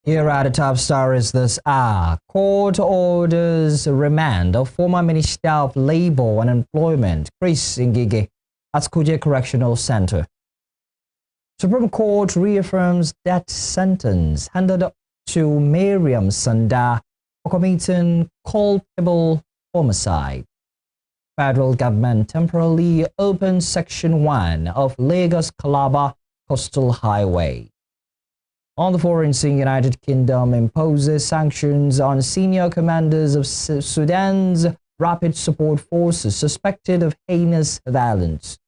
Here at the top stories this hour, court orders remand of former Minister of Labour and Employment, Ngige, at Kuje Correctional Centre. Supreme Court reaffirms death sentence handed to Miriam Sanda for committing culpable homicide. Federal government temporarily opens Section 1 of Lagos-Calabar Coastal Highway. On the foreign scene, United Kingdom imposes sanctions on senior commanders of Sudan's Rapid Support Forces suspected of heinous violence.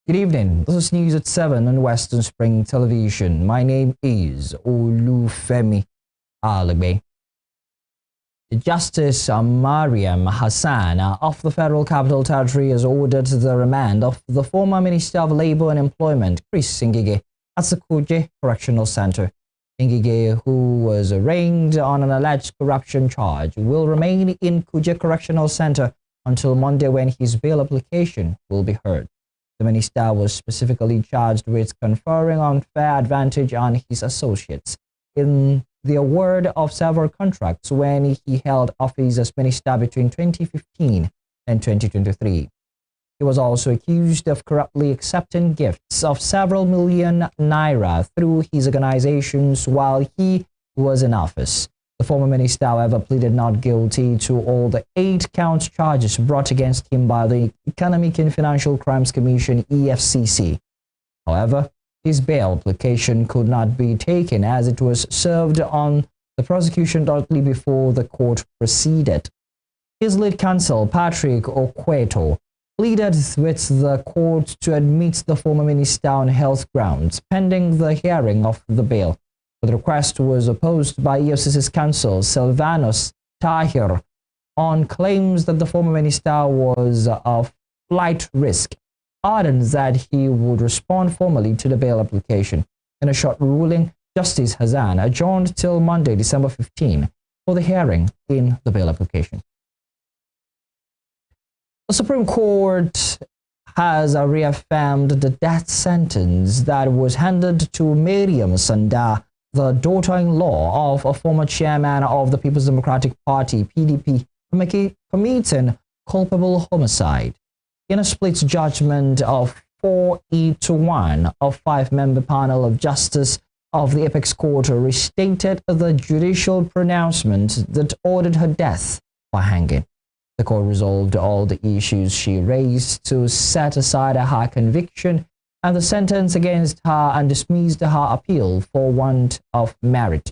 Good evening. This is News at 7 on Western Spring Television. My name is Olufemi Alagbe. Justice Mariam Hassan of the Federal Capital Territory has ordered the remand of the former Minister of Labour and Employment, Ngige, at the Kuje Correctional Centre. Ngige, who was arraigned on an alleged corruption charge, will remain in Kuje Correctional Centre until Monday, when his bail application will be heard. The minister was specifically charged with conferring unfair advantage on his associates in the award of several contracts when he held office as minister between 2015 and 2023. He was also accused of corruptly accepting gifts of several million naira through his organizations while he was in office. The former minister, however, pleaded not guilty to all the 8-count charges brought against him by the Economic and Financial Crimes Commission (EFCC). However, his bail application could not be taken as it was served on the prosecution shortly before the court proceeded. His lead counsel, Patrick Okweto, pleaded with the court to admit the former minister on health grounds pending the hearing of the bail. But the request was opposed by EFCC's counsel, Silvanus Tahir, on claims that the former minister was of flight risk, ardent that he would respond formally to the bail application. In a short ruling, Justice Hassan adjourned till Monday, December 15, for the hearing in the bail application. The Supreme Court has reaffirmed the death sentence that was handed to Miriam Sanda, the daughter-in-law of a former chairman of the People's Democratic Party, PDP, for committing culpable homicide. In a split judgment of 4-1, a 5-member panel of justice of the Apex Court restated the judicial pronouncement that ordered her death by hanging. The court resolved all the issues she raised to set aside her conviction and the sentence against her and dismissed her appeal for want of merit.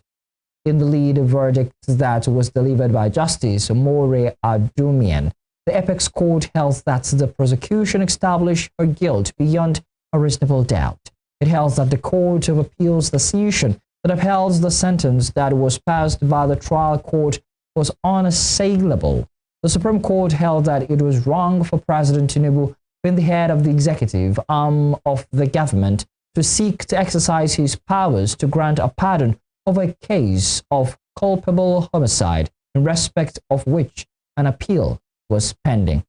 In the lead verdict that was delivered by Justice More Adumian, the Apex Court held that the prosecution established her guilt beyond a reasonable doubt. It held that the Court of Appeals' decision that upheld the sentence that was passed by the trial court was unassailable. The Supreme Court held that it was wrong for President Tinubu, being the head of the executive arm of the government, to seek to exercise his powers to grant a pardon over a case of culpable homicide, in respect of which an appeal was pending.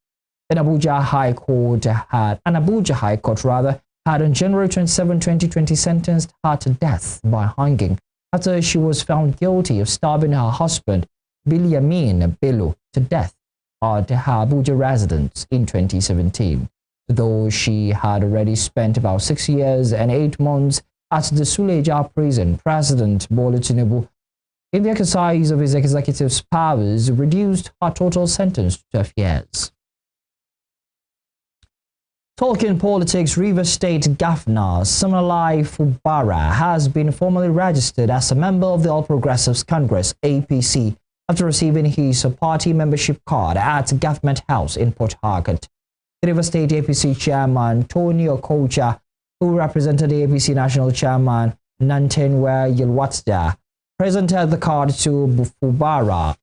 An Abuja High Court had on January 27, 2020 sentenced her to death by hanging after she was found guilty of stabbing her husband, Biliamin Bello, to death at her Abuja residence in 2017. Though she had already spent about 6 years and 8 months at the Suleja prison, President Bola Tinubu, in the exercise of his executive's powers, reduced her total sentence to 12 years. Talking politics, Rivers State Governor Siminalayi Fubara has been formally registered as a member of the All Progressives Congress (APC) after receiving his party membership card at Government House in Port Harcourt. The Rivers State APC Chairman Tony Okocha, who represented the APC National Chairman Nantenwe Yilwatda, presented the card to Fubara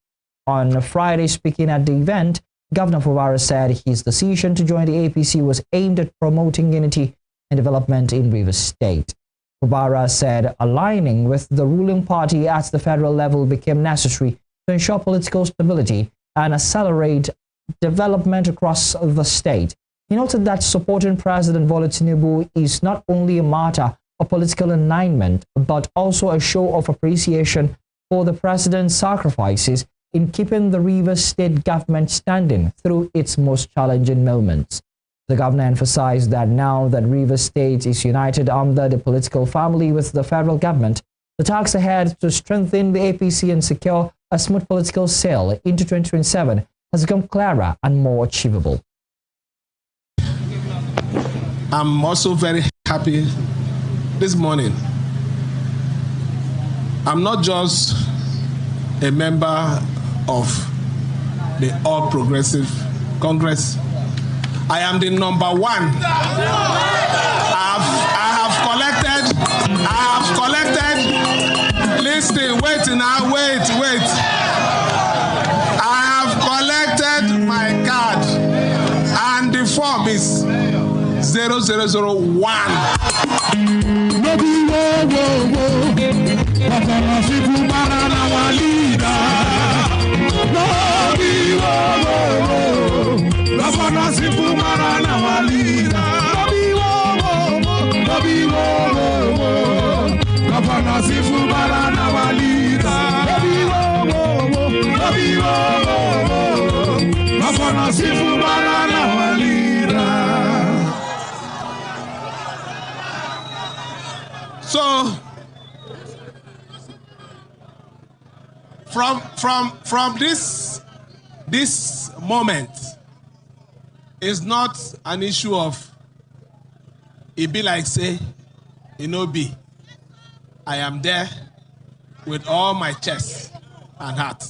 on Friday. Speaking at the event, Governor Fubara said his decision to join the APC was aimed at promoting unity and development in Rivers State. Fubara said aligning with the ruling party at the federal level became necessary to ensure political stability and accelerate development across the state. He noted that supporting President Bola Tinubu is not only a matter of political alignment, but also a show of appreciation for the president's sacrifices in keeping the Rivers state government standing through its most challenging moments. The governor emphasized that now that Rivers State is united under the political family with the federal government, the task ahead to strengthen the APC and secure a smooth political sail into 2027 has become clearer and more achievable. I'm also very happy this morning. I'm not just a member of the All Progressive Congress. I am the number one. I have collected. Listen, wait now, wait. I have collected my card, and the form is 0001. So from this moment, it's not an issue of it be like say, be. I am there with all my chest and heart.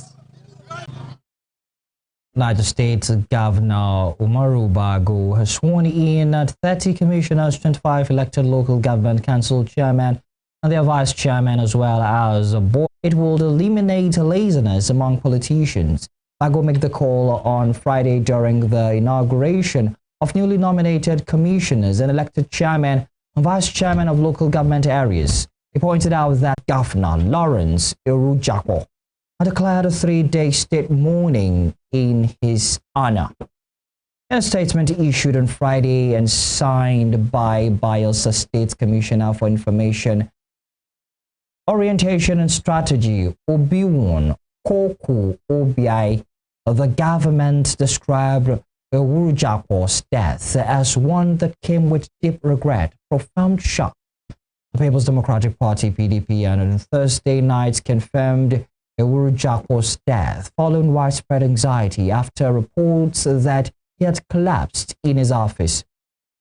United States Governor Umaru Bago has sworn in 30 commissioners, 25 elected local government council chairmen, and their vice chairman, as well as a board. It will eliminate laziness among politicians. Bago made the call on Friday during the inauguration of newly nominated commissioners and elected chairman and vice chairman of local government areas. He pointed out that Governor Lawrence Irujakwo had declared a 3-day state mourning in his honor. In a statement issued on Friday and signed by Bayelsa State Commissioner for Information, Orientation and Strategy, Obiwon Koku Obiai, the government described Irujakwo's death as one that came with deep regret, profound shock. The People's Democratic Party (PDP) on Thursday night confirmed Irujakwo's death following widespread anxiety after reports that he had collapsed in his office.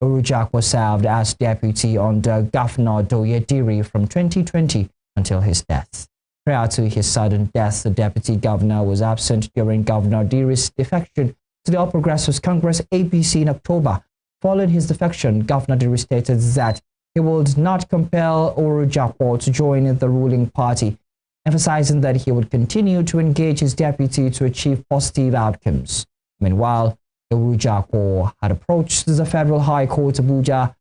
Irujakwo served as deputy under Governor Doyediri from 2020 until his death. Prior to his sudden death, the deputy governor was absent during Governor Diri's defection to the All Progressives Congress (APC) in October. Following his defection, Governor Diri stated that he would not compel Irujakwo to join the ruling party, emphasizing that he would continue to engage his deputy to achieve positive outcomes. Meanwhile, Irujakwo had approached the Federal High Court Abuja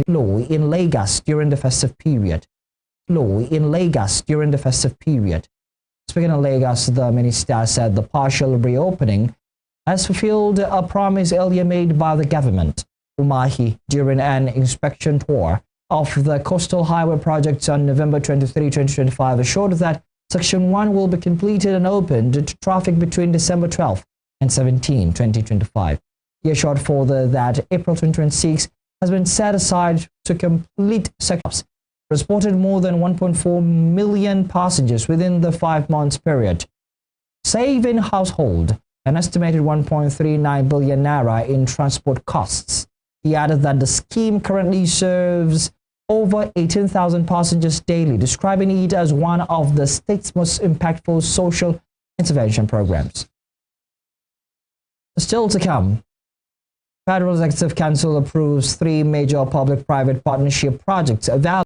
law in Lagos during the festive period. Speaking of Lagos, the minister said the partial reopening has fulfilled a promise earlier made by the government. Umahi, during an inspection tour of the coastal highway project on November 23, 2025, assured that Section 1 will be completed and opened to traffic between December 12 and 17, 2025. He assured further that April 2026 has been set aside to complete sections. Transported more than 1.4 million passengers within the 5 months period, saving household an estimated 1.39 billion naira in transport costs. He added that the scheme currently serves over 18,000 passengers daily, describing it as one of the state's most impactful social intervention programs. Still to come, Federal Executive Council approves 3 major public-private partnership projects